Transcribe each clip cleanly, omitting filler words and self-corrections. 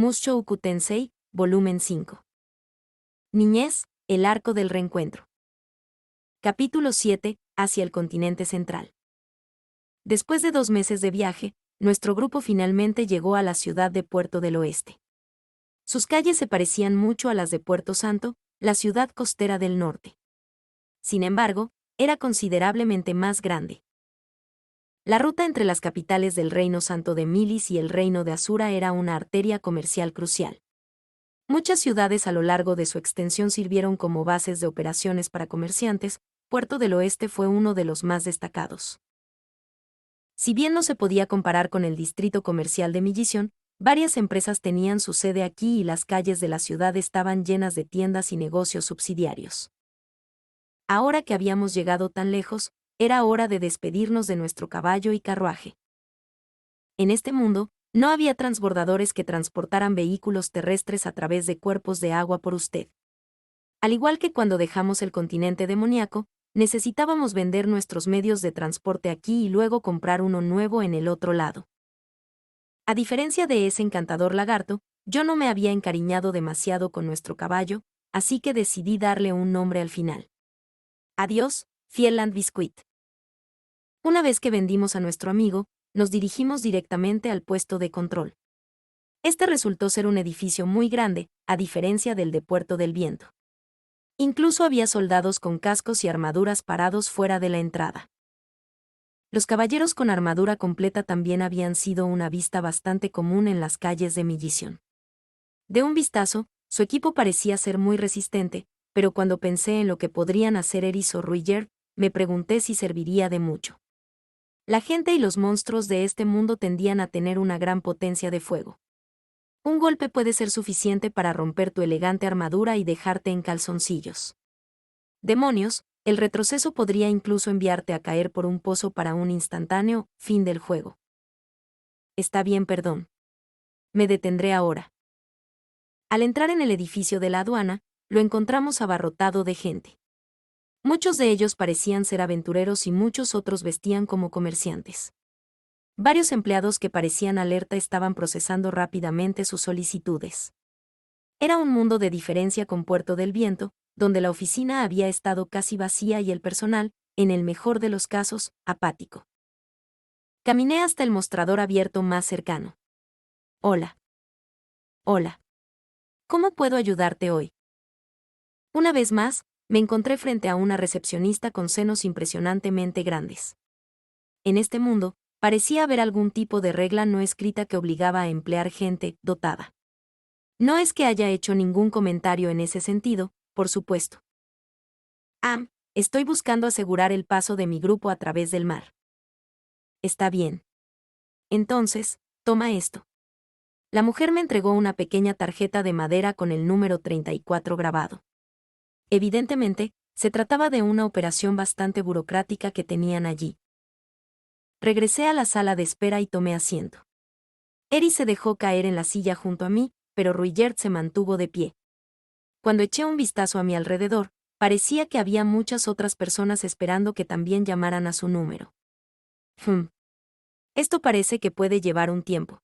Mushoku Tensei, volumen 5. Niñez, el arco del reencuentro. Capítulo 7, hacia el continente central. Después de 2 meses de viaje, nuestro grupo finalmente llegó a la ciudad de Puerto del Oeste. Sus calles se parecían mucho a las de Puerto Santo, la ciudad costera del norte. Sin embargo, era considerablemente más grande. La ruta entre las capitales del Reino Santo de Milis y el Reino de Asura era una arteria comercial crucial. Muchas ciudades a lo largo de su extensión sirvieron como bases de operaciones para comerciantes. Puerto del Oeste fue uno de los más destacados. Si bien no se podía comparar con el distrito comercial de Millicent, varias empresas tenían su sede aquí y las calles de la ciudad estaban llenas de tiendas y negocios subsidiarios. Ahora que habíamos llegado tan lejos, era hora de despedirnos de nuestro caballo y carruaje. En este mundo, no había transbordadores que transportaran vehículos terrestres a través de cuerpos de agua por usted. Al igual que cuando dejamos el continente demoníaco, necesitábamos vender nuestros medios de transporte aquí y luego comprar uno nuevo en el otro lado. A diferencia de ese encantador lagarto, yo no me había encariñado demasiado con nuestro caballo, así que decidí darle un nombre al final. Adiós, Fieland Biscuit. Una vez que vendimos a nuestro amigo, nos dirigimos directamente al puesto de control. Este resultó ser un edificio muy grande, a diferencia del de Puerto del Viento. Incluso había soldados con cascos y armaduras parados fuera de la entrada. Los caballeros con armadura completa también habían sido una vista bastante común en las calles de Millicent. De un vistazo, su equipo parecía ser muy resistente, pero cuando pensé en lo que podrían hacer Eris o Ruiger, me pregunté si serviría de mucho. La gente y los monstruos de este mundo tendían a tener una gran potencia de fuego. Un golpe puede ser suficiente para romper tu elegante armadura y dejarte en calzoncillos. Demonios, el retroceso podría incluso enviarte a caer por un pozo para un instantáneo fin del juego. Está bien, perdón. Me detendré ahora. Al entrar en el edificio de la aduana, lo encontramos abarrotado de gente. Muchos de ellos parecían ser aventureros y muchos otros vestían como comerciantes. Varios empleados que parecían alerta estaban procesando rápidamente sus solicitudes. Era un mundo de diferencia con Puerto del Viento, donde la oficina había estado casi vacía y el personal, en el mejor de los casos, apático. Caminé hasta el mostrador abierto más cercano. Hola. Hola. ¿Cómo puedo ayudarte hoy? Una vez más, me encontré frente a una recepcionista con senos impresionantemente grandes. En este mundo, parecía haber algún tipo de regla no escrita que obligaba a emplear gente dotada. No es que haya hecho ningún comentario en ese sentido, por supuesto. Estoy buscando asegurar el paso de mi grupo a través del mar. Está bien. Entonces, toma esto. La mujer me entregó una pequeña tarjeta de madera con el número 34 grabado. Evidentemente, se trataba de una operación bastante burocrática que tenían allí. Regresé a la sala de espera y tomé asiento. Eris se dejó caer en la silla junto a mí, pero Ruigert se mantuvo de pie. Cuando eché un vistazo a mi alrededor, parecía que había muchas otras personas esperando que también llamaran a su número. Esto parece que puede llevar un tiempo.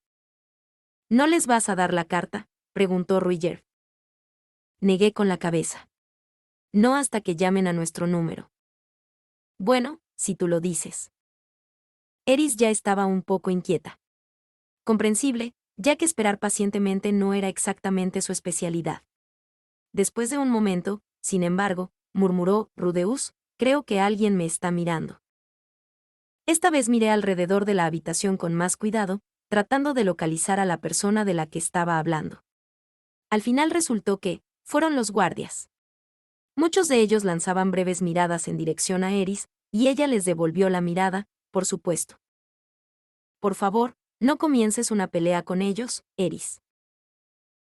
¿No les vas a dar la carta?, preguntó Ruigert. Negué con la cabeza. No hasta que llamen a nuestro número. Bueno, si tú lo dices. Eris ya estaba un poco inquieta. Comprensible, ya que esperar pacientemente no era exactamente su especialidad. Después de un momento, sin embargo, murmuró Rudeus, creo que alguien me está mirando. Esta vez miré alrededor de la habitación con más cuidado, tratando de localizar a la persona de la que estaba hablando. Al final resultó que fueron los guardias. Muchos de ellos lanzaban breves miradas en dirección a Eris, y ella les devolvió la mirada, por supuesto. Por favor, no comiences una pelea con ellos, Eris.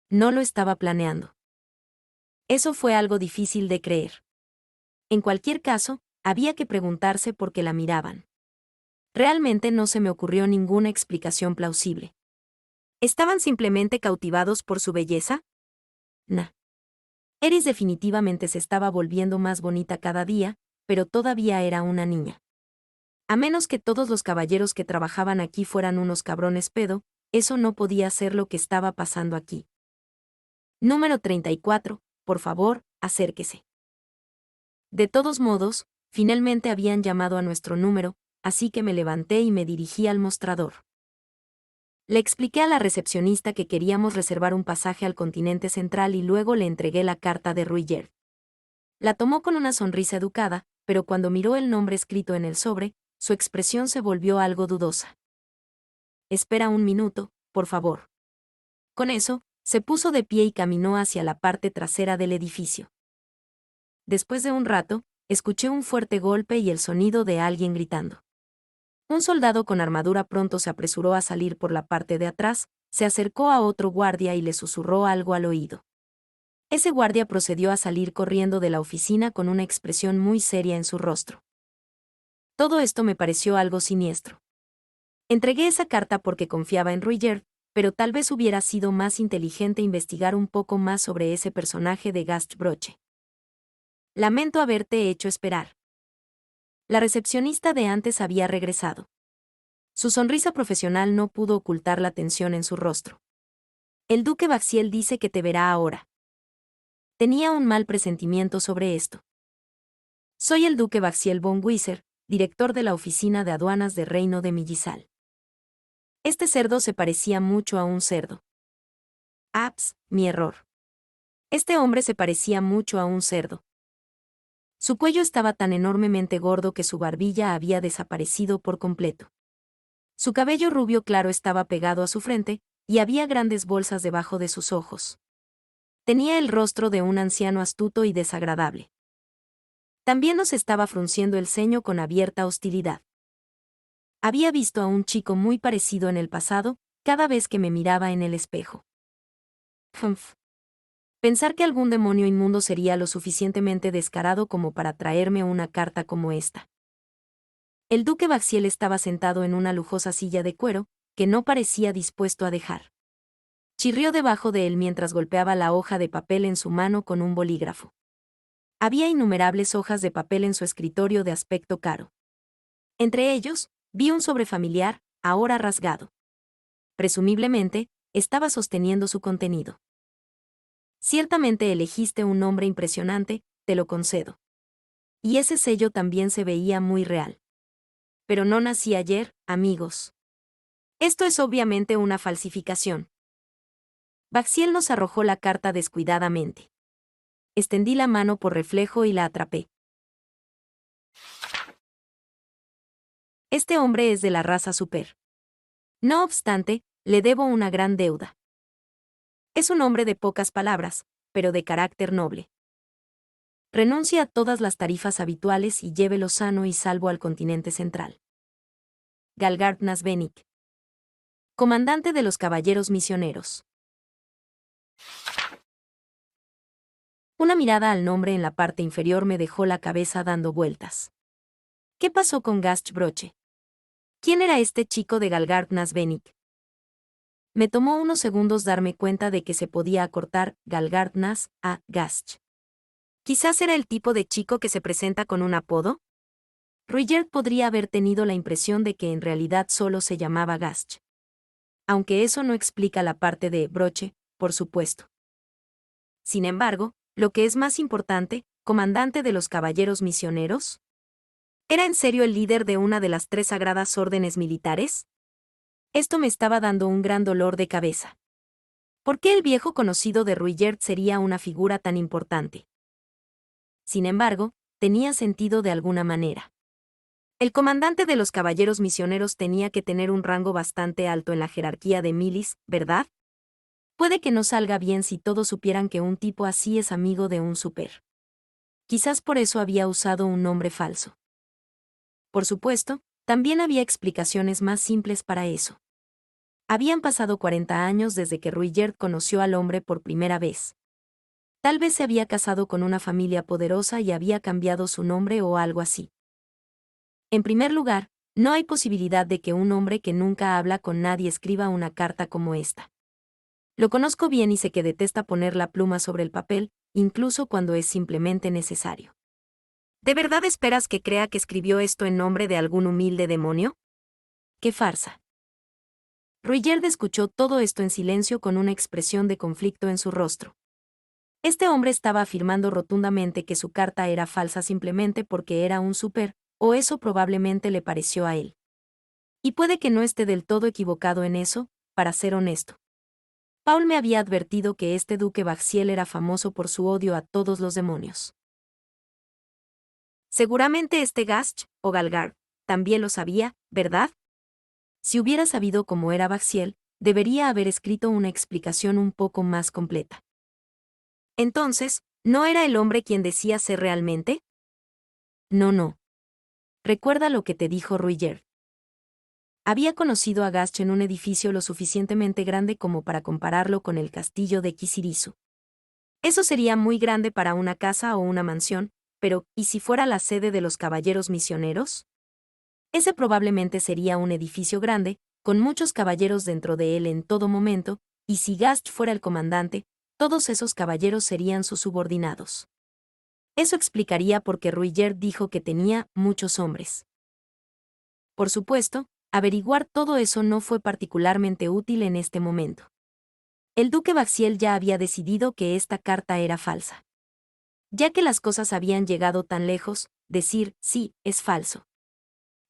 No lo estaba planeando. Eso fue algo difícil de creer. En cualquier caso, había que preguntarse por qué la miraban. Realmente no se me ocurrió ninguna explicación plausible. ¿Estaban simplemente cautivados por su belleza? Nah. Eris definitivamente se estaba volviendo más bonita cada día, pero todavía era una niña. A menos que todos los caballeros que trabajaban aquí fueran unos cabrones pedo, eso no podía ser lo que estaba pasando aquí. Número 34, por favor, acérquese. De todos modos, finalmente habían llamado a nuestro número, así que me levanté y me dirigí al mostrador. Le expliqué a la recepcionista que queríamos reservar un pasaje al continente central y luego le entregué la carta de Ruijerd. La tomó con una sonrisa educada, pero cuando miró el nombre escrito en el sobre, su expresión se volvió algo dudosa. Espera un minuto, por favor. Con eso, se puso de pie y caminó hacia la parte trasera del edificio. Después de un rato, escuché un fuerte golpe y el sonido de alguien gritando. Un soldado con armadura pronto se apresuró a salir por la parte de atrás, se acercó a otro guardia y le susurró algo al oído. Ese guardia procedió a salir corriendo de la oficina con una expresión muy seria en su rostro. Todo esto me pareció algo siniestro. Entregué esa carta porque confiaba en Ruijerd, pero tal vez hubiera sido más inteligente investigar un poco más sobre ese personaje de Gast Broche. Lamento haberte hecho esperar. La recepcionista de antes había regresado. Su sonrisa profesional no pudo ocultar la tensión en su rostro. El duque Baxiel dice que te verá ahora. Tenía un mal presentimiento sobre esto. Soy el duque Baxiel von Wisser, director de la oficina de aduanas de Reino de Millisal. Este cerdo se parecía mucho a un cerdo. Mi error. Este hombre se parecía mucho a un cerdo. Su cuello estaba tan enormemente gordo que su barbilla había desaparecido por completo. Su cabello rubio claro estaba pegado a su frente, y había grandes bolsas debajo de sus ojos. Tenía el rostro de un anciano astuto y desagradable. También nos estaba frunciendo el ceño con abierta hostilidad. Había visto a un chico muy parecido en el pasado, cada vez que me miraba en el espejo. Humph. Pensar que algún demonio inmundo sería lo suficientemente descarado como para traerme una carta como esta. El duque Baxiel estaba sentado en una lujosa silla de cuero, que no parecía dispuesto a dejar. Chirrió debajo de él mientras golpeaba la hoja de papel en su mano con un bolígrafo. Había innumerables hojas de papel en su escritorio de aspecto caro. Entre ellos, vi un sobre familiar, ahora rasgado. Presumiblemente, estaba sosteniendo su contenido. Ciertamente elegiste un nombre impresionante, te lo concedo. Y ese sello también se veía muy real. Pero no nací ayer, amigos. Esto es obviamente una falsificación. Baxiel nos arrojó la carta descuidadamente. Extendí la mano por reflejo y la atrapé. Este hombre es de la raza super. No obstante, le debo una gran deuda. Es un hombre de pocas palabras, pero de carácter noble. Renuncia a todas las tarifas habituales y llévelo sano y salvo al continente central. Galgard Nasbenik, comandante de los caballeros misioneros. Una mirada al nombre en la parte inferior me dejó la cabeza dando vueltas. ¿Qué pasó con Gast Broche? ¿Quién era este chico de Galgard Nasbenik? Me tomó unos segundos darme cuenta de que se podía acortar Galgard Nas a Gast. Quizás era el tipo de chico que se presenta con un apodo. Ruijerd podría haber tenido la impresión de que en realidad solo se llamaba Gast. Aunque eso no explica la parte de Broche, por supuesto. Sin embargo, lo que es más importante, comandante de los caballeros misioneros. ¿Era en serio el líder de una de las 3 sagradas órdenes militares? Esto me estaba dando un gran dolor de cabeza. ¿Por qué el viejo conocido de Ruijerd sería una figura tan importante? Sin embargo, tenía sentido de alguna manera. El comandante de los caballeros misioneros tenía que tener un rango bastante alto en la jerarquía de milis, ¿verdad? Puede que no salga bien si todos supieran que un tipo así es amigo de un super. Quizás por eso había usado un nombre falso. Por supuesto, también había explicaciones más simples para eso. Habían pasado 40 años desde que Ruijerd conoció al hombre por primera vez. Tal vez se había casado con una familia poderosa y había cambiado su nombre o algo así. En primer lugar, no hay posibilidad de que un hombre que nunca habla con nadie escriba una carta como esta. Lo conozco bien y sé que detesta poner la pluma sobre el papel, incluso cuando es simplemente necesario. ¿De verdad esperas que crea que escribió esto en nombre de algún humilde demonio? ¡Qué farsa! Ruigerd escuchó todo esto en silencio con una expresión de conflicto en su rostro. Este hombre estaba afirmando rotundamente que su carta era falsa simplemente porque era un super, o eso probablemente le pareció a él. Y puede que no esté del todo equivocado en eso, para ser honesto. Paul me había advertido que este duque Baxiel era famoso por su odio a todos los demonios. Seguramente este Gast, o Galgard, también lo sabía, ¿verdad? Si hubiera sabido cómo era Baxiel, debería haber escrito una explicación un poco más completa. Entonces, ¿no era el hombre quien decía ser realmente? No, no. Recuerda lo que te dijo Ruigerd. Había conocido a Gast en un edificio lo suficientemente grande como para compararlo con el castillo de Kisirizu. Eso sería muy grande para una casa o una mansión, pero ¿y si fuera la sede de los caballeros misioneros? Ese probablemente sería un edificio grande, con muchos caballeros dentro de él en todo momento, y si Gast fuera el comandante, todos esos caballeros serían sus subordinados. Eso explicaría por qué Ruigerd dijo que tenía muchos hombres. Por supuesto, averiguar todo eso no fue particularmente útil en este momento. El duque Baxiel ya había decidido que esta carta era falsa. Ya que las cosas habían llegado tan lejos, decir sí es falso.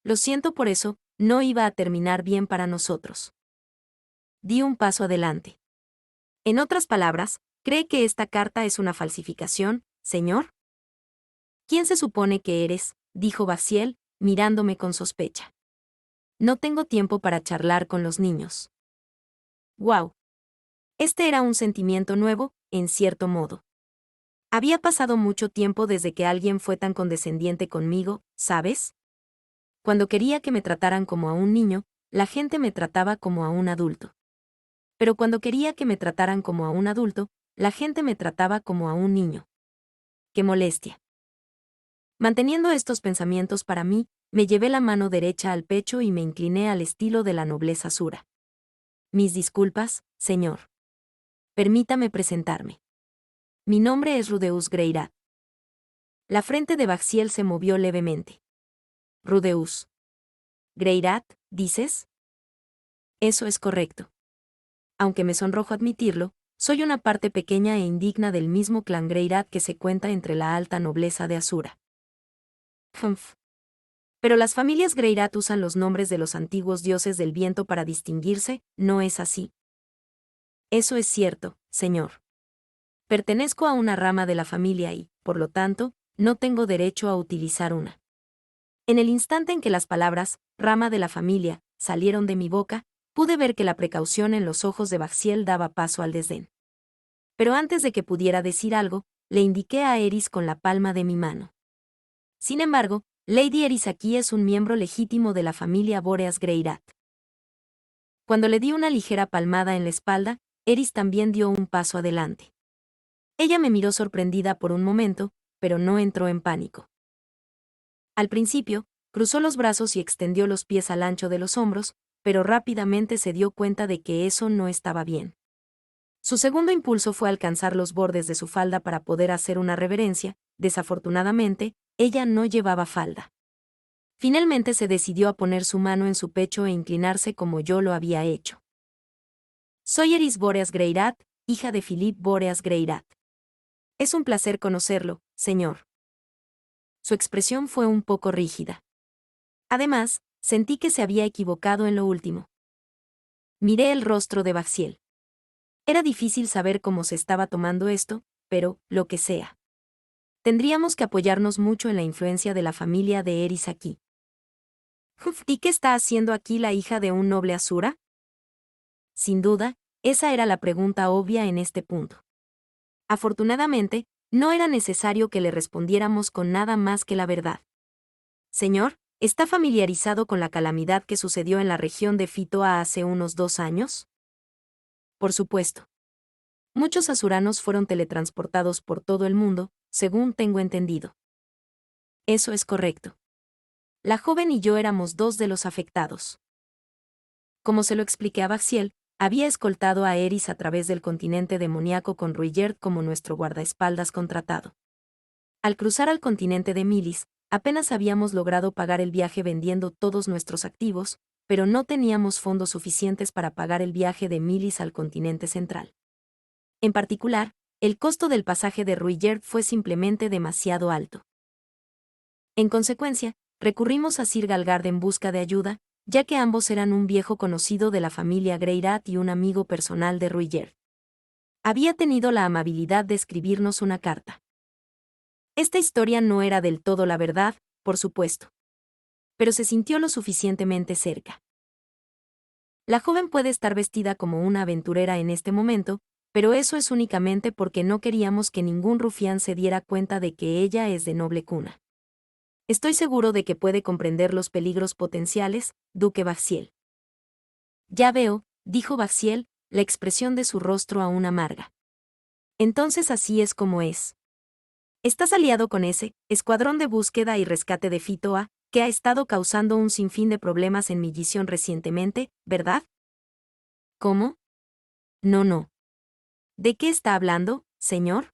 Lo siento por eso, no iba a terminar bien para nosotros. Di un paso adelante. En otras palabras, ¿cree que esta carta es una falsificación, señor? ¿Quién se supone que eres?, dijo Baxiel, mirándome con sospecha. No tengo tiempo para charlar con los niños. ¡Guau! Este era un sentimiento nuevo, en cierto modo. Había pasado mucho tiempo desde que alguien fue tan condescendiente conmigo, ¿sabes? Cuando quería que me trataran como a un niño, la gente me trataba como a un adulto. Pero cuando quería que me trataran como a un adulto, la gente me trataba como a un niño. ¡Qué molestia! Manteniendo estos pensamientos para mí, me llevé la mano derecha al pecho y me incliné al estilo de la nobleza sura. Mis disculpas, señor. Permítame presentarme. Mi nombre es Rudeus Greirat. La frente de Baxiel se movió levemente. Rudeus Greirat, ¿dices? Eso es correcto. Aunque me sonrojo admitirlo, soy una parte pequeña e indigna del mismo clan Greirat que se cuenta entre la alta nobleza de Asura. Humph. Pero las familias Greirat usan los nombres de los antiguos dioses del viento para distinguirse, ¿no es así? Eso es cierto, señor. Pertenezco a una rama de la familia y, por lo tanto, no tengo derecho a utilizar una. En el instante en que las palabras, rama de la familia, salieron de mi boca, pude ver que la precaución en los ojos de Baxiel daba paso al desdén. Pero antes de que pudiera decir algo, le indiqué a Eris con la palma de mi mano. Sin embargo, Lady Eris aquí es un miembro legítimo de la familia Boreas Greirat. Cuando le di una ligera palmada en la espalda, Eris también dio un paso adelante. Ella me miró sorprendida por un momento, pero no entró en pánico. Al principio, cruzó los brazos y extendió los pies al ancho de los hombros, pero rápidamente se dio cuenta de que eso no estaba bien. Su segundo impulso fue alcanzar los bordes de su falda para poder hacer una reverencia. Desafortunadamente, ella no llevaba falda. Finalmente se decidió a poner su mano en su pecho e inclinarse como yo lo había hecho. Soy Eris Boreas Greirat, hija de Philippe Boreas Greirat. Es un placer conocerlo, señor. Su expresión fue un poco rígida. Además, sentí que se había equivocado en lo último. Miré el rostro de Baxiel. Era difícil saber cómo se estaba tomando esto, pero, lo que sea. Tendríamos que apoyarnos mucho en la influencia de la familia de Eris aquí. ¿Y qué está haciendo aquí la hija de un noble Asura? Sin duda, esa era la pregunta obvia en este punto. Afortunadamente, no era necesario que le respondiéramos con nada más que la verdad. Señor, ¿está familiarizado con la calamidad que sucedió en la región de Fitoa hace unos 2 años? Por supuesto. Muchos asuranos fueron teletransportados por todo el mundo, según tengo entendido. Eso es correcto. La joven y yo éramos 2 de los afectados. Como se lo expliqué a Baxiel, había escoltado a Eris a través del continente demoníaco con Ruigerd como nuestro guardaespaldas contratado. Al cruzar al continente de Milis, apenas habíamos logrado pagar el viaje vendiendo todos nuestros activos, pero no teníamos fondos suficientes para pagar el viaje de Milis al continente central. En particular, el costo del pasaje de Ruijerd fue simplemente demasiado alto. En consecuencia, recurrimos a Sir Galgard en busca de ayuda, ya que ambos eran un viejo conocido de la familia Greirat y un amigo personal de Ruijerd. Había tenido la amabilidad de escribirnos una carta. Esta historia no era del todo la verdad, por supuesto. Pero se sintió lo suficientemente cerca. La joven puede estar vestida como una aventurera en este momento, pero eso es únicamente porque no queríamos que ningún rufián se diera cuenta de que ella es de noble cuna. Estoy seguro de que puede comprender los peligros potenciales, Duque Baxiel. Ya veo, dijo Baxiel, la expresión de su rostro aún amarga. Entonces así es como es. Estás aliado con ese escuadrón de búsqueda y rescate de Fitoa, que ha estado causando un sinfín de problemas en mi misión recientemente, ¿verdad? ¿Cómo? No. ¿De qué está hablando, señor?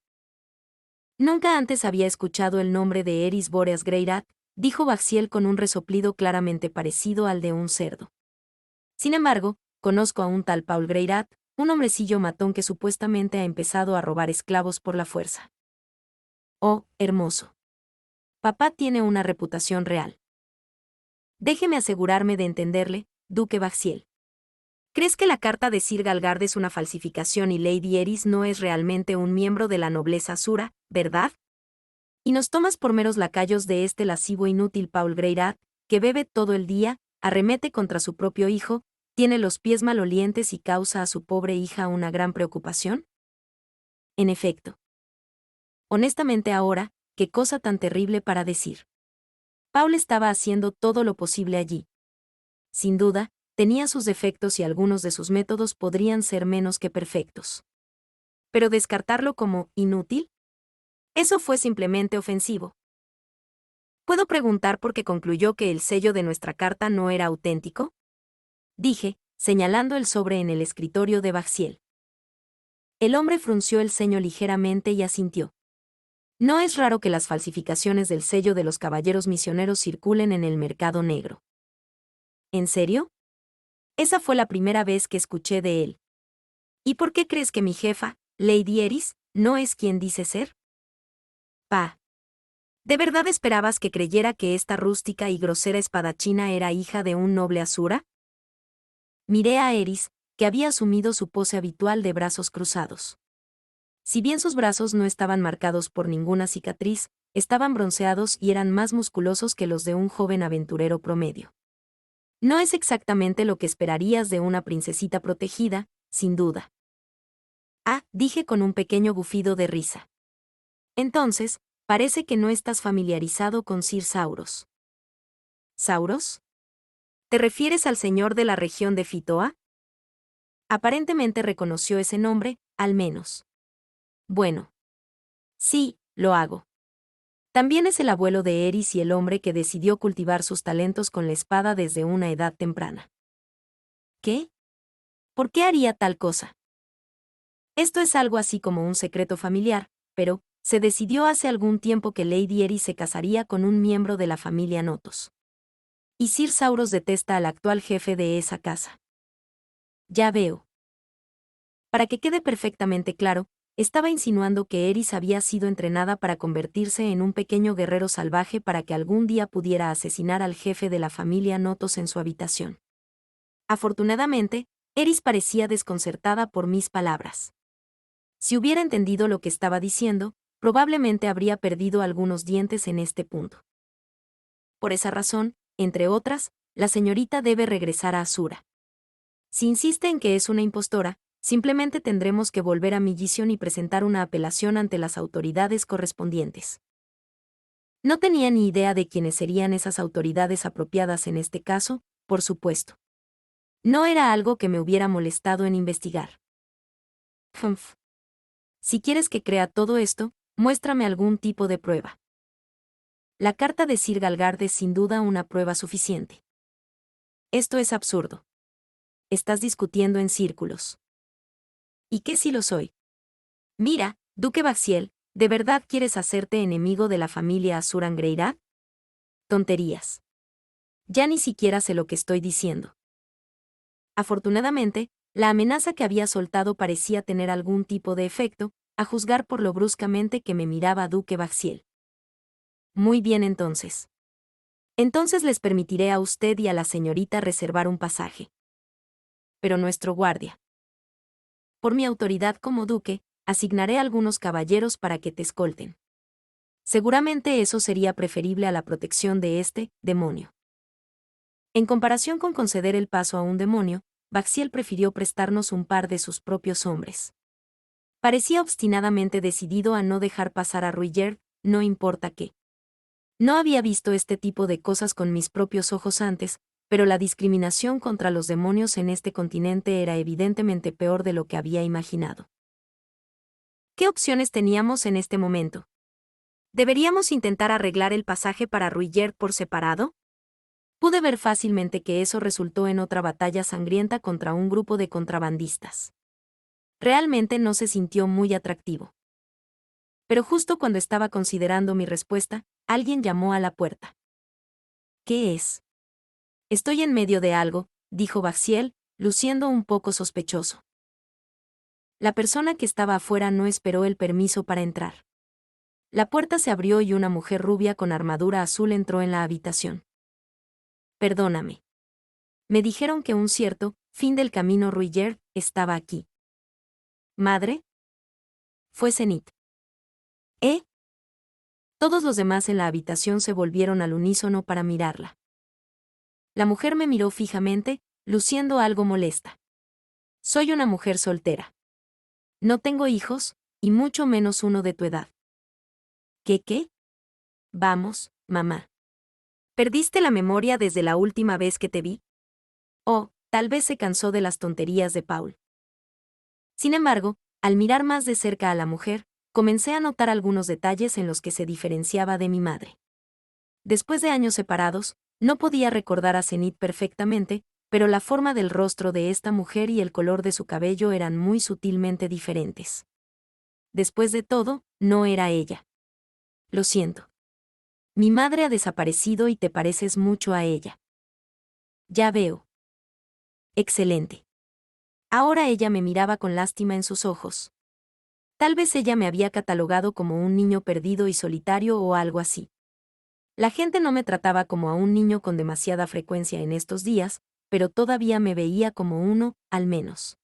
Nunca antes había escuchado el nombre de Eris Boreas Greirat, dijo Baxiel con un resoplido claramente parecido al de un cerdo. Sin embargo, conozco a un tal Paul Greirat, un hombrecillo matón que supuestamente ha empezado a robar esclavos por la fuerza. Oh, hermoso. Papá tiene una reputación real. Déjeme asegurarme de entenderle, Duque Baxiel. ¿Crees que la carta de Sir Galgard es una falsificación y Lady Eris no es realmente un miembro de la nobleza Asura, verdad? Y nos tomas por meros lacayos de este lascivo inútil Paul Greirat, que bebe todo el día, arremete contra su propio hijo, tiene los pies malolientes y causa a su pobre hija una gran preocupación? En efecto. Honestamente ahora, qué cosa tan terrible para decir. Paul estaba haciendo todo lo posible allí. Sin duda, tenía sus defectos y algunos de sus métodos podrían ser menos que perfectos. Pero descartarlo como inútil, eso fue simplemente ofensivo. ¿Puedo preguntar por qué concluyó que el sello de nuestra carta no era auténtico? Dije, señalando el sobre en el escritorio de Baxiel. El hombre frunció el ceño ligeramente y asintió. No es raro que las falsificaciones del sello de los caballeros misioneros circulen en el mercado negro. ¿En serio? Esa fue la primera vez que escuché de él. ¿Y por qué crees que mi jefa, Lady Eris, no es quien dice ser? Pa. ¿De verdad esperabas que creyera que esta rústica y grosera espadachina era hija de un noble Asura? Miré a Eris, que había asumido su pose habitual de brazos cruzados. Si bien sus brazos no estaban marcados por ninguna cicatriz, estaban bronceados y eran más musculosos que los de un joven aventurero promedio. No es exactamente lo que esperarías de una princesita protegida, sin duda. Ah, dije con un pequeño bufido de risa. Entonces, parece que no estás familiarizado con Sir Sauros. ¿Sauros? ¿Te refieres al señor de la región de Fitoa? Aparentemente reconoció ese nombre, al menos. Bueno. Sí, lo hago. También es el abuelo de Eris y el hombre que decidió cultivar sus talentos con la espada desde una edad temprana. ¿Qué? ¿Por qué haría tal cosa? Esto es algo así como un secreto familiar, pero se decidió hace algún tiempo que Lady Eris se casaría con un miembro de la familia Notos. Y Sir Sauros detesta al actual jefe de esa casa. Ya veo. Para que quede perfectamente claro, estaba insinuando que Eris había sido entrenada para convertirse en un pequeño guerrero salvaje para que algún día pudiera asesinar al jefe de la familia Notos en su habitación. Afortunadamente, Eris parecía desconcertada por mis palabras. Si hubiera entendido lo que estaba diciendo, probablemente habría perdido algunos dientes en este punto. Por esa razón, entre otras, la señorita debe regresar a Asura. Si insiste en que es una impostora, simplemente tendremos que volver a Millison y presentar una apelación ante las autoridades correspondientes. No tenía ni idea de quiénes serían esas autoridades apropiadas en este caso, por supuesto. No era algo que me hubiera molestado en investigar. Humph. Si quieres que crea todo esto, muéstrame algún tipo de prueba. La carta de Sir Galgard es sin duda una prueba suficiente. Esto es absurdo. Estás discutiendo en círculos. ¿Y qué si lo soy? Mira, Duque Baxiel, ¿de verdad quieres hacerte enemigo de la familia Asuran Greirat? Tonterías. Ya ni siquiera sé lo que estoy diciendo. Afortunadamente, la amenaza que había soltado parecía tener algún tipo de efecto, a juzgar por lo bruscamente que me miraba Duque Baxiel. Muy bien entonces. Entonces les permitiré a usted y a la señorita reservar un pasaje. Pero nuestro guardia. Por mi autoridad como duque, asignaré algunos caballeros para que te escolten. Seguramente eso sería preferible a la protección de este demonio. En comparación con conceder el paso a un demonio, Baxiel prefirió prestarnos un par de sus propios hombres. Parecía obstinadamente decidido a no dejar pasar a Ruillard, no importa qué. No había visto este tipo de cosas con mis propios ojos antes, pero la discriminación contra los demonios en este continente era evidentemente peor de lo que había imaginado. ¿Qué opciones teníamos en este momento? ¿Deberíamos intentar arreglar el pasaje para Ruillard por separado? Pude ver fácilmente que eso resultó en otra batalla sangrienta contra un grupo de contrabandistas. Realmente no se sintió muy atractivo. Pero justo cuando estaba considerando mi respuesta, alguien llamó a la puerta. ¿Qué es? Estoy en medio de algo, dijo Baxiel, luciendo un poco sospechoso. La persona que estaba afuera no esperó el permiso para entrar. La puerta se abrió y una mujer rubia con armadura azul entró en la habitación. Perdóname. Me dijeron que un cierto fin del camino Ruillard estaba aquí. ¿Madre? Fue Zenith. ¿Eh? Todos los demás en la habitación se volvieron al unísono para mirarla. La mujer me miró fijamente, luciendo algo molesta. Soy una mujer soltera. No tengo hijos, y mucho menos uno de tu edad. ¿Qué? Vamos, mamá. ¿Perdiste la memoria desde la última vez que te vi? O, tal vez se cansó de las tonterías de Paul. Sin embargo, al mirar más de cerca a la mujer, comencé a notar algunos detalles en los que se diferenciaba de mi madre. Después de años separados, no podía recordar a Zenith perfectamente, pero la forma del rostro de esta mujer y el color de su cabello eran muy sutilmente diferentes. Después de todo, no era ella. Lo siento. Mi madre ha desaparecido y te pareces mucho a ella. Ya veo. Excelente. Ahora ella me miraba con lástima en sus ojos. Tal vez ella me había catalogado como un niño perdido y solitario o algo así. La gente no me trataba como a un niño con demasiada frecuencia en estos días, pero todavía me veía como uno, al menos.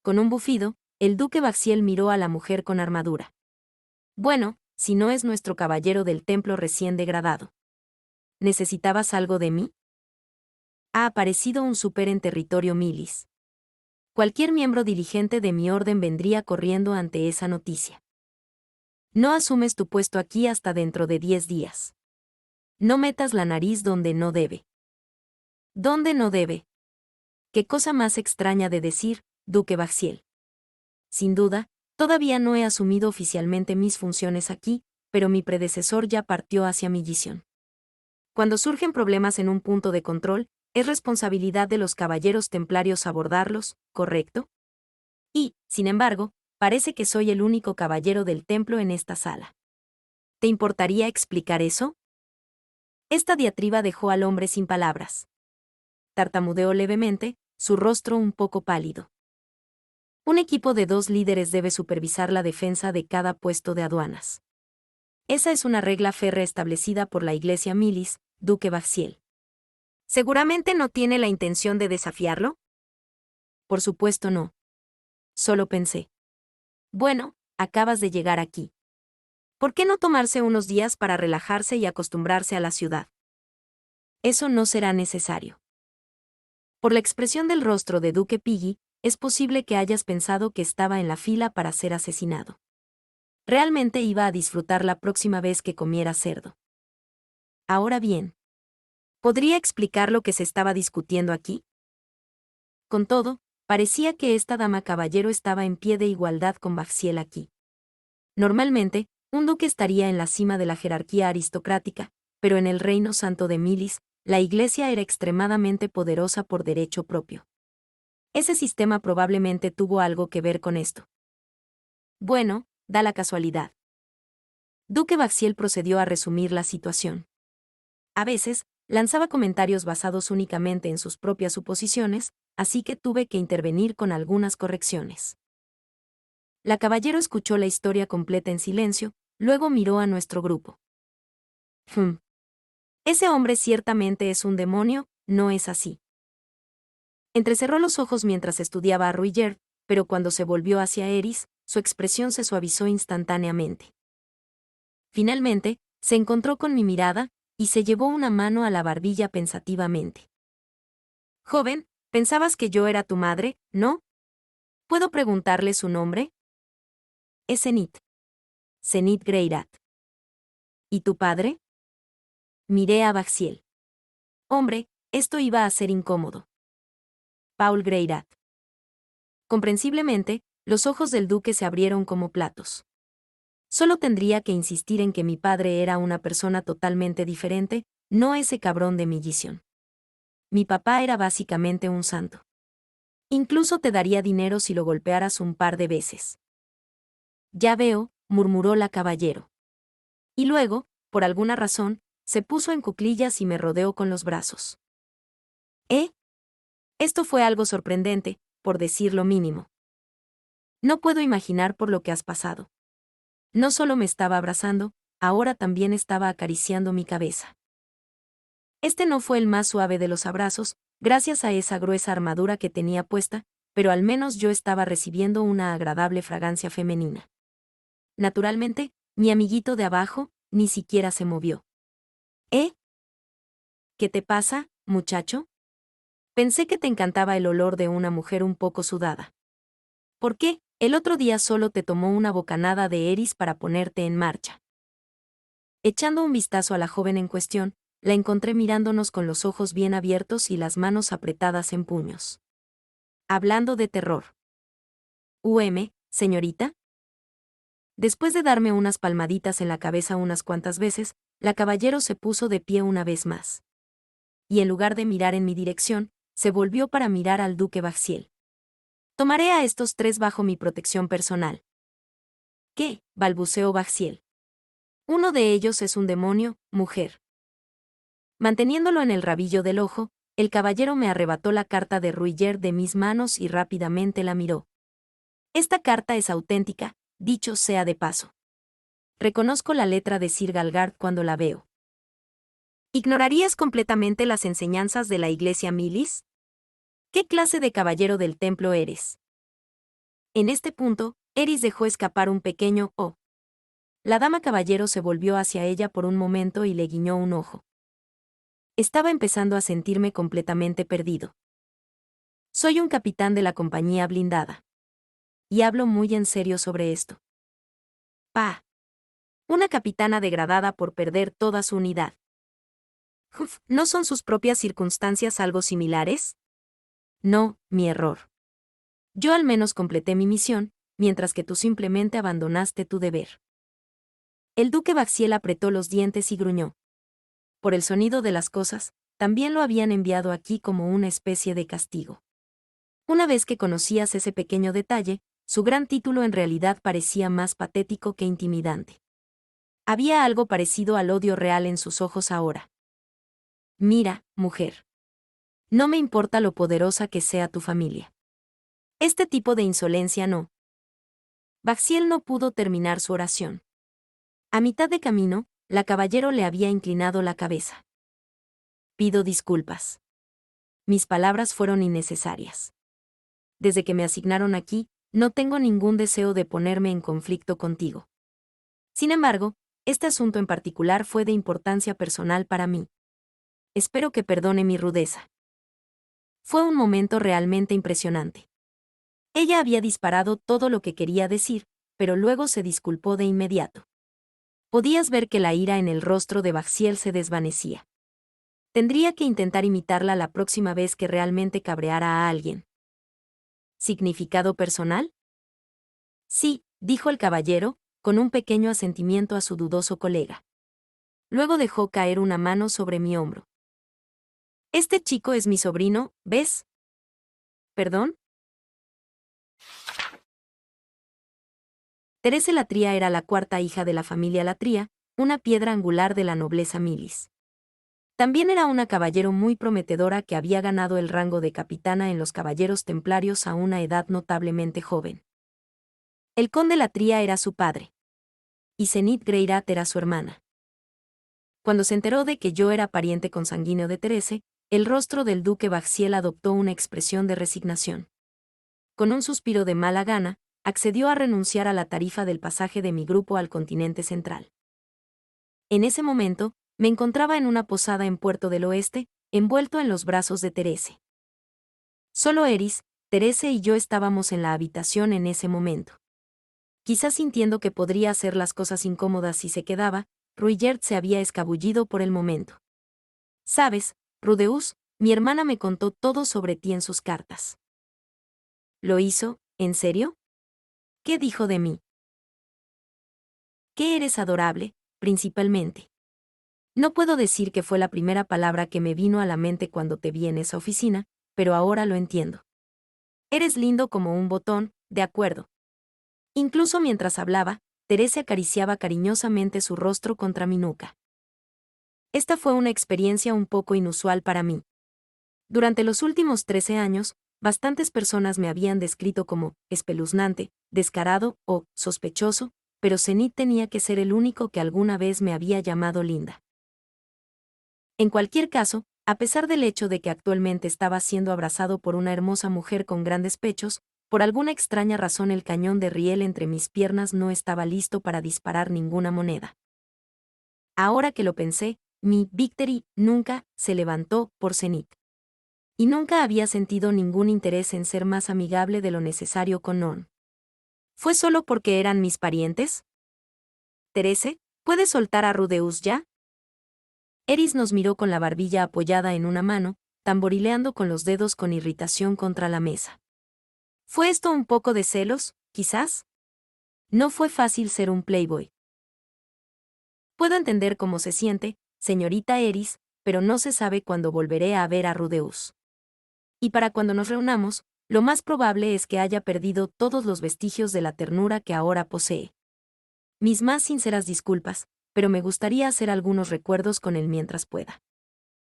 Con un bufido, el duque Baxiel miró a la mujer con armadura. Bueno, si no es nuestro caballero del templo recién degradado. ¿Necesitabas algo de mí? Ha aparecido un súper en territorio Milis. Cualquier miembro dirigente de mi orden vendría corriendo ante esa noticia. No asumes tu puesto aquí hasta dentro de 10 días. No metas la nariz donde no debe. ¿Dónde no debe? Qué cosa más extraña de decir, duque Baxiel. Sin duda, todavía no he asumido oficialmente mis funciones aquí, pero mi predecesor ya partió hacia mi misión. Cuando surgen problemas en un punto de control, es responsabilidad de los caballeros templarios abordarlos, ¿correcto? Y, sin embargo, parece que soy el único caballero del templo en esta sala. ¿Te importaría explicar eso? Esta diatriba dejó al hombre sin palabras. Tartamudeó levemente, su rostro un poco pálido. Un equipo de 2 líderes debe supervisar la defensa de cada puesto de aduanas. Esa es una regla férrea establecida por la Iglesia Milis, duque Baxiel. ¿Seguramente no tiene la intención de desafiarlo? Por supuesto no. Solo pensé. Bueno, acabas de llegar aquí. ¿Por qué no tomarse unos días para relajarse y acostumbrarse a la ciudad? Eso no será necesario. Por la expresión del rostro de Duque Piggy, es posible que hayas pensado que estaba en la fila para ser asesinado. Realmente iba a disfrutar la próxima vez que comiera cerdo. Ahora bien, ¿podría explicar lo que se estaba discutiendo aquí? Con todo, parecía que esta dama caballero estaba en pie de igualdad con Baxiel aquí. Normalmente, un duque estaría en la cima de la jerarquía aristocrática, pero en el reino santo de Milis, la iglesia era extremadamente poderosa por derecho propio. Ese sistema probablemente tuvo algo que ver con esto. Bueno, da la casualidad. Duque Baxiel procedió a resumir la situación. A veces, lanzaba comentarios basados únicamente en sus propias suposiciones, así que tuve que intervenir con algunas correcciones. La caballero escuchó la historia completa en silencio, luego miró a nuestro grupo. Ese hombre ciertamente es un demonio, ¿no es así? Entrecerró los ojos mientras estudiaba a Ruiger, pero cuando se volvió hacia Eris, su expresión se suavizó instantáneamente. Finalmente, se encontró con mi mirada, y se llevó una mano a la barbilla pensativamente. Joven, pensabas que yo era tu madre, ¿no? ¿Puedo preguntarle su nombre? Es Zenith. Zenith Greirat. ¿Y tu padre? Miré a Baxiel. Hombre, esto iba a ser incómodo. Paul Greirat. Comprensiblemente, los ojos del duque se abrieron como platos. Solo tendría que insistir en que mi padre era una persona totalmente diferente, no ese cabrón de Millition. Mi papá era básicamente un santo. Incluso te daría dinero si lo golpearas un par de veces. Ya veo, murmuró la caballero. Y luego, por alguna razón, se puso en cuclillas y me rodeó con los brazos. Esto fue algo sorprendente, por decir lo mínimo. No puedo imaginar por lo que has pasado. No solo me estaba abrazando, ahora también estaba acariciando mi cabeza. Este no fue el más suave de los abrazos, gracias a esa gruesa armadura que tenía puesta, pero al menos yo estaba recibiendo una agradable fragancia femenina. Naturalmente, mi amiguito de abajo ni siquiera se movió. ¿Qué te pasa, muchacho? Pensé que te encantaba el olor de una mujer un poco sudada. ¿Por qué? El otro día solo te tomó una bocanada de Eris para ponerte en marcha. Echando un vistazo a la joven en cuestión, la encontré mirándonos con los ojos bien abiertos y las manos apretadas en puños. Hablando de terror. Señorita. Después de darme unas palmaditas en la cabeza unas cuantas veces, la caballero se puso de pie una vez más. Y en lugar de mirar en mi dirección, se volvió para mirar al duque Baxiel. Tomaré a estos tres bajo mi protección personal. ¿Qué? Balbuceó Baxiel. Uno de ellos es un demonio, mujer. Manteniéndolo en el rabillo del ojo, el caballero me arrebató la carta de Ruiger de mis manos y rápidamente la miró. Esta carta es auténtica, dicho sea de paso. Reconozco la letra de Sir Galgard cuando la veo. ¿Ignorarías completamente las enseñanzas de la Iglesia Milis? ¿Qué clase de caballero del templo eres? En este punto, Eris dejó escapar un pequeño «oh». La dama caballero se volvió hacia ella por un momento y le guiñó un ojo. Estaba empezando a sentirme completamente perdido. Soy un capitán de la compañía blindada. Y hablo muy en serio sobre esto. Una capitana degradada por perder toda su unidad. ¿No son sus propias circunstancias algo similares? No, mi error. Yo al menos completé mi misión, mientras que tú simplemente abandonaste tu deber. El duque Baxiel apretó los dientes y gruñó. Por el sonido de las cosas, también lo habían enviado aquí como una especie de castigo. Una vez que conocías ese pequeño detalle, su gran título en realidad parecía más patético que intimidante. Había algo parecido al odio real en sus ojos ahora. Mira, mujer. No me importa lo poderosa que sea tu familia. Este tipo de insolencia no. Baxiel no pudo terminar su oración. A mitad de camino, la caballero le había inclinado la cabeza. Pido disculpas. Mis palabras fueron innecesarias. Desde que me asignaron aquí, no tengo ningún deseo de ponerme en conflicto contigo. Sin embargo, este asunto en particular fue de importancia personal para mí. Espero que perdone mi rudeza. Fue un momento realmente impresionante. Ella había disparado todo lo que quería decir, pero luego se disculpó de inmediato. Podías ver que la ira en el rostro de Baxiel se desvanecía. Tendría que intentar imitarla la próxima vez que realmente cabreara a alguien. ¿Significado personal? Sí, dijo el caballero, con un pequeño asentimiento a su dudoso colega. Luego dejó caer una mano sobre mi hombro. Este chico es mi sobrino, ¿ves? ¿Perdón? Terese Latria era la cuarta hija de la familia Latria, una piedra angular de la nobleza Milis. También era una caballero muy prometedora que había ganado el rango de capitana en los Caballeros Templarios a una edad notablemente joven. El conde Latria era su padre. Y Zenith Greyrat era su hermana. Cuando se enteró de que yo era pariente consanguíneo de Therese, el rostro del duque Baxiel adoptó una expresión de resignación. Con un suspiro de mala gana, accedió a renunciar a la tarifa del pasaje de mi grupo al continente central. En ese momento, me encontraba en una posada en Puerto del Oeste, envuelto en los brazos de Therese. Solo Eris, Therese y yo estábamos en la habitación en ese momento. Quizás sintiendo que podría hacer las cosas incómodas si se quedaba, Ruigert se había escabullido por el momento. Sabes, Rudeus, mi hermana me contó todo sobre ti en sus cartas. ¿Lo hizo, en serio? ¿Qué dijo de mí? Que eres adorable, principalmente. No puedo decir que fue la primera palabra que me vino a la mente cuando te vi en esa oficina, pero ahora lo entiendo. Eres lindo como un botón, de acuerdo. Incluso mientras hablaba, Therese acariciaba cariñosamente su rostro contra mi nuca. Esta fue una experiencia un poco inusual para mí. Durante los últimos 13 años, bastantes personas me habían descrito como espeluznante, descarado o sospechoso, pero Zenith tenía que ser el único que alguna vez me había llamado linda. En cualquier caso, a pesar del hecho de que actualmente estaba siendo abrazado por una hermosa mujer con grandes pechos, por alguna extraña razón el cañón de riel entre mis piernas no estaba listo para disparar ninguna moneda. Ahora que lo pensé, mi Victory nunca se levantó por Zenith. Y nunca había sentido ningún interés en ser más amigable de lo necesario con Non. ¿Fue solo porque eran mis parientes? Therese, ¿puedes soltar a Rudeus ya? Eris nos miró con la barbilla apoyada en una mano, tamborileando con los dedos con irritación contra la mesa. ¿Fue esto un poco de celos, quizás? No fue fácil ser un playboy. Puedo entender cómo se siente, señorita Eris, pero no se sabe cuándo volveré a ver a Rudeus. Y para cuando nos reunamos, lo más probable es que haya perdido todos los vestigios de la ternura que ahora posee. Mis más sinceras disculpas, pero me gustaría hacer algunos recuerdos con él mientras pueda.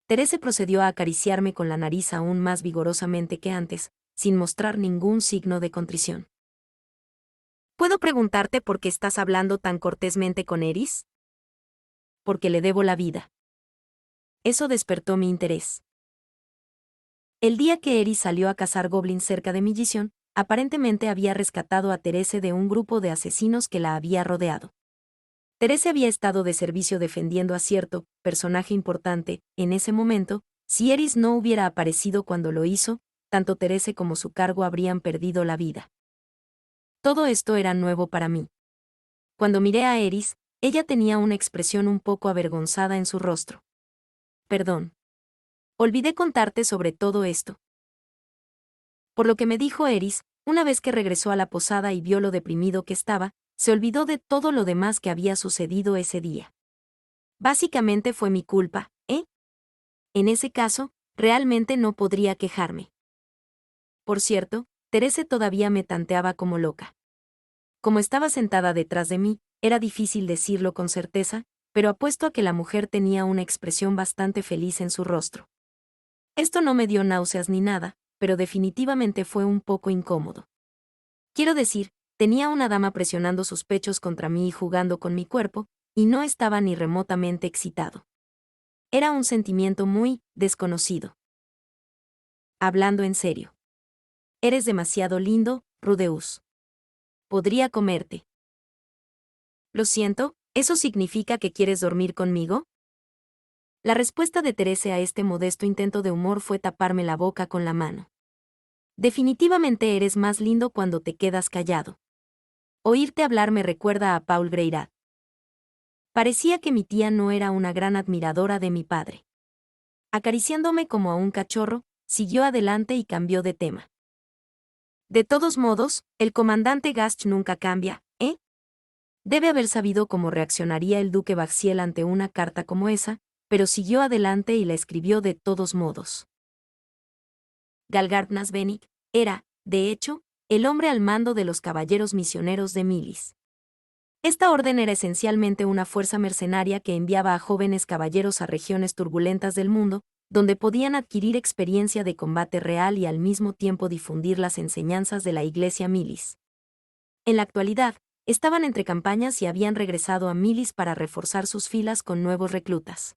Therese procedió a acariciarme con la nariz aún más vigorosamente que antes, sin mostrar ningún signo de contrición. ¿Puedo preguntarte por qué estás hablando tan cortésmente con Eris? Porque le debo la vida. Eso despertó mi interés. El día que Eris salió a cazar goblins cerca de Millition, aparentemente había rescatado a Therese de un grupo de asesinos que la había rodeado. Therese había estado de servicio defendiendo a cierto personaje importante, en ese momento. Si Eris no hubiera aparecido cuando lo hizo, tanto Therese como su cargo habrían perdido la vida. Todo esto era nuevo para mí. Cuando miré a Eris, ella tenía una expresión un poco avergonzada en su rostro. Perdón. Olvidé contarte sobre todo esto. Por lo que me dijo Eris, una vez que regresó a la posada y vio lo deprimido que estaba, se olvidó de todo lo demás que había sucedido ese día. Básicamente fue mi culpa, ¿eh? En ese caso, realmente no podría quejarme. Por cierto, Therese todavía me tanteaba como loca. Como estaba sentada detrás de mí, era difícil decirlo con certeza, pero apuesto a que la mujer tenía una expresión bastante feliz en su rostro. Esto no me dio náuseas ni nada, pero definitivamente fue un poco incómodo. Quiero decir, tenía una dama presionando sus pechos contra mí y jugando con mi cuerpo, y no estaba ni remotamente excitado. Era un sentimiento muy desconocido. Hablando en serio. Eres demasiado lindo, Rudeus. Podría comerte. Lo siento, ¿eso significa que quieres dormir conmigo? La respuesta de Therese a este modesto intento de humor fue taparme la boca con la mano. Definitivamente eres más lindo cuando te quedas callado. Oírte hablar me recuerda a Paul Greyrat. Parecía que mi tía no era una gran admiradora de mi padre. Acariciándome como a un cachorro, siguió adelante y cambió de tema. De todos modos, el comandante Gast nunca cambia, ¿eh? Debe haber sabido cómo reaccionaría el duque Baxiel ante una carta como esa, pero siguió adelante y la escribió de todos modos. Galgard Nasbenic era, de hecho, el hombre al mando de los caballeros misioneros de Milis. Esta orden era esencialmente una fuerza mercenaria que enviaba a jóvenes caballeros a regiones turbulentas del mundo, donde podían adquirir experiencia de combate real y al mismo tiempo difundir las enseñanzas de la Iglesia Milis. En la actualidad, estaban entre campañas y habían regresado a Milis para reforzar sus filas con nuevos reclutas.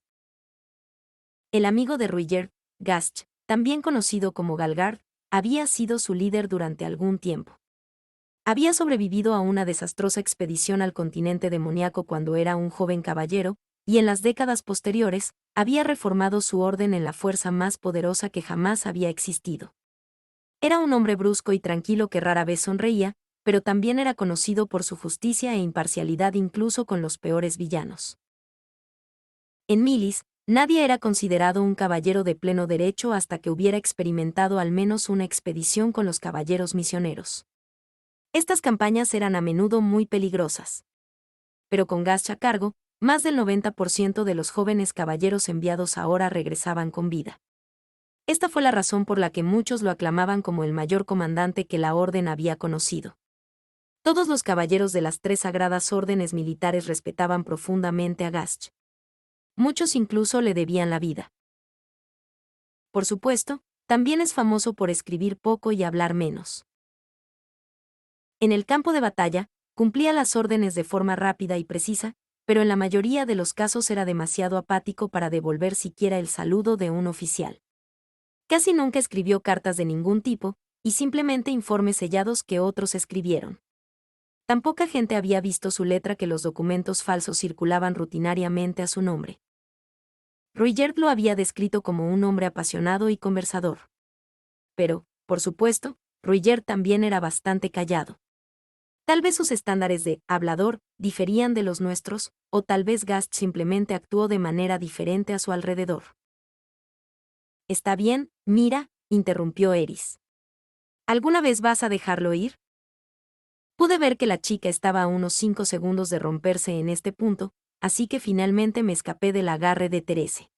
El amigo de Ruiger, Gast, también conocido como Galgard, había sido su líder durante algún tiempo. Había sobrevivido a una desastrosa expedición al continente demoníaco cuando era un joven caballero, y en las décadas posteriores, había reformado su orden en la fuerza más poderosa que jamás había existido. Era un hombre brusco y tranquilo que rara vez sonreía, pero también era conocido por su justicia e imparcialidad incluso con los peores villanos. En Milis, nadie era considerado un caballero de pleno derecho hasta que hubiera experimentado al menos una expedición con los caballeros misioneros. Estas campañas eran a menudo muy peligrosas. Pero con Gast a cargo, más del 90% de los jóvenes caballeros enviados ahora regresaban con vida. Esta fue la razón por la que muchos lo aclamaban como el mayor comandante que la orden había conocido. Todos los caballeros de las 3 sagradas órdenes militares respetaban profundamente a Gast. Muchos incluso le debían la vida. Por supuesto, también es famoso por escribir poco y hablar menos. En el campo de batalla, cumplía las órdenes de forma rápida y precisa, pero en la mayoría de los casos era demasiado apático para devolver siquiera el saludo de un oficial. Casi nunca escribió cartas de ningún tipo, y simplemente informes sellados que otros escribieron. Tan poca gente había visto su letra que los documentos falsos circulaban rutinariamente a su nombre. Ruiger lo había descrito como un hombre apasionado y conversador. Pero, por supuesto, Ruiger también era bastante callado. Tal vez sus estándares de hablador diferían de los nuestros, o tal vez Gast simplemente actuó de manera diferente a su alrededor. «Está bien, mira», interrumpió Eris. «¿Alguna vez vas a dejarlo ir?» Pude ver que la chica estaba a unos 5 segundos de romperse en este punto, así que finalmente me escapé del agarre de Therese.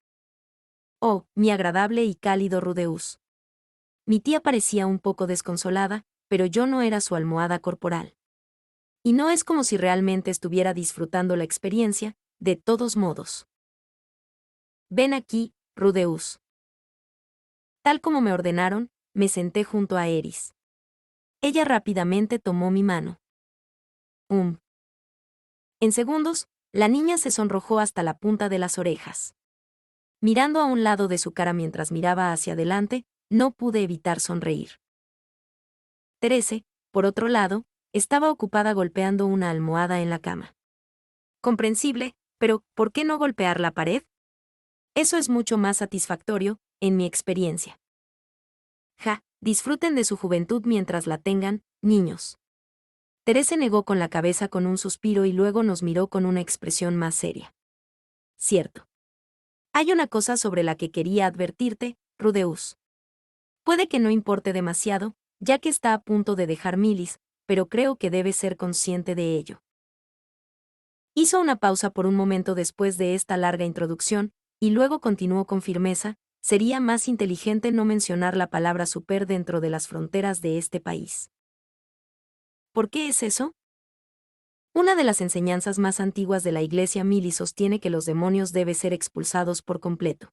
«Oh, mi agradable y cálido Rudeus». Mi tía parecía un poco desconsolada, pero yo no era su almohada corporal. Y no es como si realmente estuviera disfrutando la experiencia, de todos modos. «Ven aquí, Rudeus». Tal como me ordenaron, me senté junto a Eris. Ella rápidamente tomó mi mano. En segundos, la niña se sonrojó hasta la punta de las orejas. Mirando a un lado de su cara mientras miraba hacia adelante, no pude evitar sonreír. Therese, por otro lado, estaba ocupada golpeando una almohada en la cama. Comprensible, pero ¿por qué no golpear la pared? Eso es mucho más satisfactorio, en mi experiencia. Disfruten de su juventud mientras la tengan, niños. Therese negó con la cabeza con un suspiro y luego nos miró con una expresión más seria. Cierto. Hay una cosa sobre la que quería advertirte, Rudeus. Puede que no importe demasiado, ya que está a punto de dejar Milis, pero creo que debes ser consciente de ello. Hizo una pausa por un momento después de esta larga introducción, y luego continuó con firmeza: sería más inteligente no mencionar la palabra super dentro de las fronteras de este país. ¿Por qué es eso? Una de las enseñanzas más antiguas de la Iglesia Milis sostiene que los demonios deben ser expulsados por completo.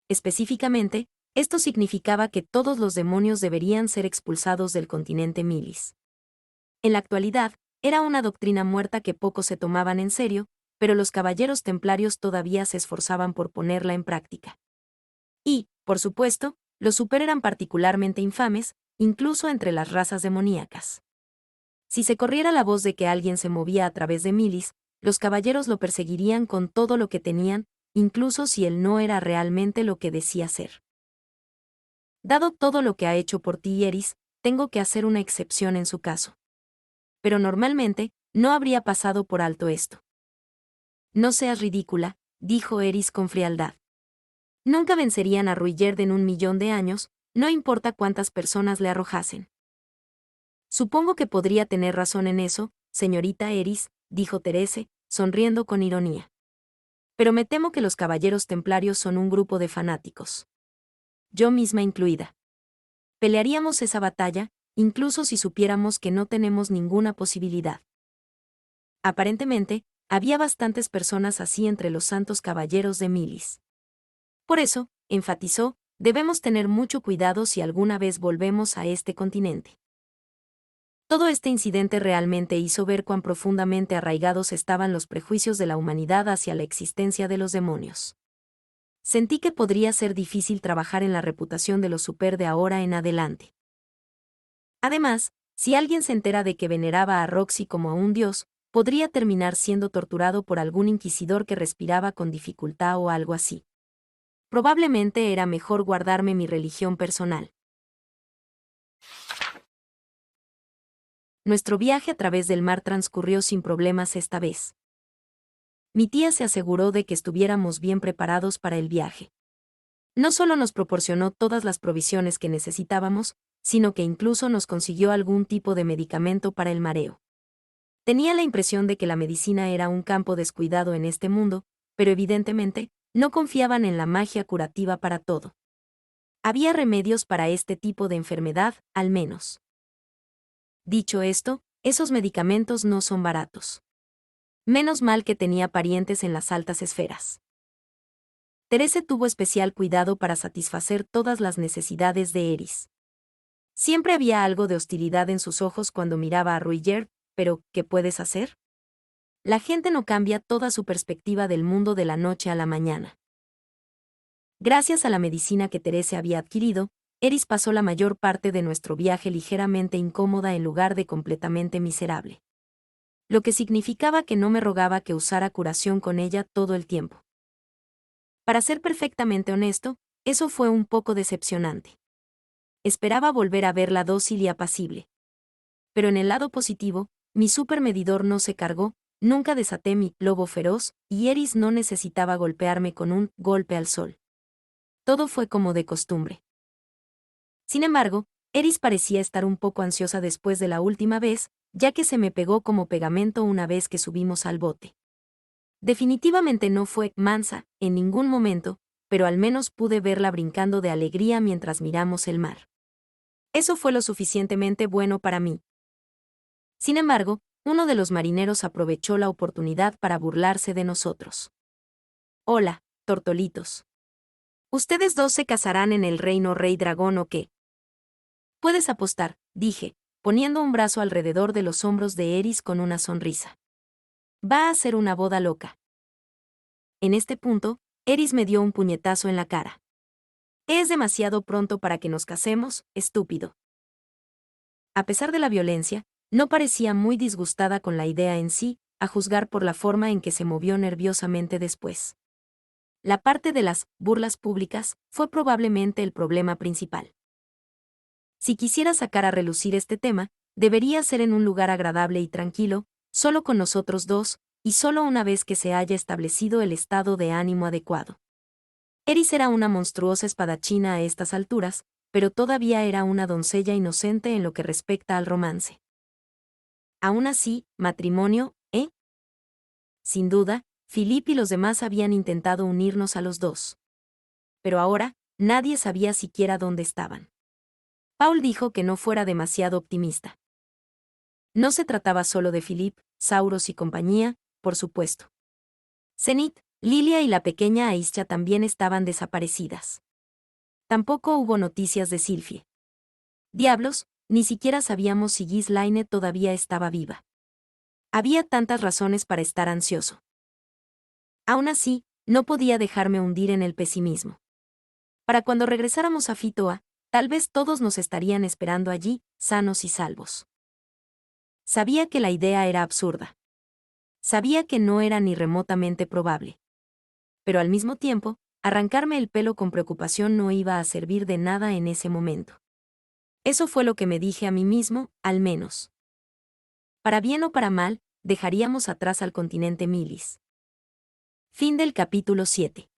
Específicamente, esto significaba que todos los demonios deberían ser expulsados del continente Milis. En la actualidad, era una doctrina muerta que pocos se tomaban en serio, pero los caballeros templarios todavía se esforzaban por ponerla en práctica. Y, por supuesto, los super eran particularmente infames, incluso entre las razas demoníacas. Si se corriera la voz de que alguien se movía a través de Milis, los caballeros lo perseguirían con todo lo que tenían, incluso si él no era realmente lo que decía ser. Dado todo lo que ha hecho por ti Eris, tengo que hacer una excepción en su caso. Pero normalmente, no habría pasado por alto esto. No seas ridícula, dijo Eris con frialdad. Nunca vencerían a Ruiger en 1.000.000 de años, no importa cuántas personas le arrojasen. Supongo que podría tener razón en eso, señorita Eris, dijo Therese, sonriendo con ironía. Pero me temo que los caballeros templarios son un grupo de fanáticos. Yo misma incluida. Pelearíamos esa batalla, incluso si supiéramos que no tenemos ninguna posibilidad. Aparentemente, había bastantes personas así entre los santos caballeros de Milis. Por eso, enfatizó, debemos tener mucho cuidado si alguna vez volvemos a este continente. Todo este incidente realmente hizo ver cuán profundamente arraigados estaban los prejuicios de la humanidad hacia la existencia de los demonios. Sentí que podría ser difícil trabajar en la reputación de los super de ahora en adelante. Además, si alguien se entera de que veneraba a Roxy como a un dios, podría terminar siendo torturado por algún inquisidor que respiraba con dificultad o algo así. Probablemente era mejor guardarme mi religión personal. Nuestro viaje a través del mar transcurrió sin problemas esta vez. Mi tía se aseguró de que estuviéramos bien preparados para el viaje. No solo nos proporcionó todas las provisiones que necesitábamos, sino que incluso nos consiguió algún tipo de medicamento para el mareo. Tenía la impresión de que la medicina era un campo descuidado en este mundo, pero evidentemente, no confiaban en la magia curativa para todo. Había remedios para este tipo de enfermedad, al menos. Dicho esto, esos medicamentos no son baratos. Menos mal que tenía parientes en las altas esferas. Therese tuvo especial cuidado para satisfacer todas las necesidades de Eris. Siempre había algo de hostilidad en sus ojos cuando miraba a Ruiger, pero ¿qué puedes hacer? La gente no cambia toda su perspectiva del mundo de la noche a la mañana. Gracias a la medicina que Therese había adquirido, Eris pasó la mayor parte de nuestro viaje ligeramente incómoda en lugar de completamente miserable. Lo que significaba que no me rogaba que usara curación con ella todo el tiempo. Para ser perfectamente honesto, eso fue un poco decepcionante. Esperaba volver a verla dócil y apacible. Pero en el lado positivo, mi supermedidor no se cargó, nunca desaté mi lobo feroz, y Eris no necesitaba golpearme con un golpe al sol. Todo fue como de costumbre. Sin embargo, Eris parecía estar un poco ansiosa después de la última vez, ya que se me pegó como pegamento una vez que subimos al bote. Definitivamente no fue mansa, en ningún momento, pero al menos pude verla brincando de alegría mientras miramos el mar. Eso fue lo suficientemente bueno para mí. Sin embargo, uno de los marineros aprovechó la oportunidad para burlarse de nosotros. Hola, tortolitos. ¿Ustedes dos se casarán en el reino Rey Dragón o qué? Puedes apostar, dije, poniendo un brazo alrededor de los hombros de Eris con una sonrisa. Va a ser una boda loca. En este punto, Eris me dio un puñetazo en la cara. Es demasiado pronto para que nos casemos, estúpido. A pesar de la violencia, no parecía muy disgustada con la idea en sí, a juzgar por la forma en que se movió nerviosamente después. La parte de las burlas públicas fue probablemente el problema principal. Si quisiera sacar a relucir este tema, debería ser en un lugar agradable y tranquilo, solo con nosotros dos, y solo una vez que se haya establecido el estado de ánimo adecuado. Eris era una monstruosa espadachina a estas alturas, pero todavía era una doncella inocente en lo que respecta al romance. Aún así, matrimonio, ¿eh? Sin duda, Philip y los demás habían intentado unirnos a los dos. Pero ahora, nadie sabía siquiera dónde estaban. Paul dijo que no fuera demasiado optimista. No se trataba solo de Philip, Sauros y compañía, por supuesto. Zenith, Lilia y la pequeña Aisha también estaban desaparecidas. Tampoco hubo noticias de Sylphie. Diablos, ni siquiera sabíamos si Ghislaine todavía estaba viva. Había tantas razones para estar ansioso. Aún así, no podía dejarme hundir en el pesimismo. Para cuando regresáramos a Fitoa, tal vez todos nos estarían esperando allí, sanos y salvos. Sabía que la idea era absurda. Sabía que no era ni remotamente probable. Pero al mismo tiempo, arrancarme el pelo con preocupación no iba a servir de nada en ese momento. Eso fue lo que me dije a mí mismo, al menos. Para bien o para mal, dejaríamos atrás al continente Milis. Fin del capítulo 7.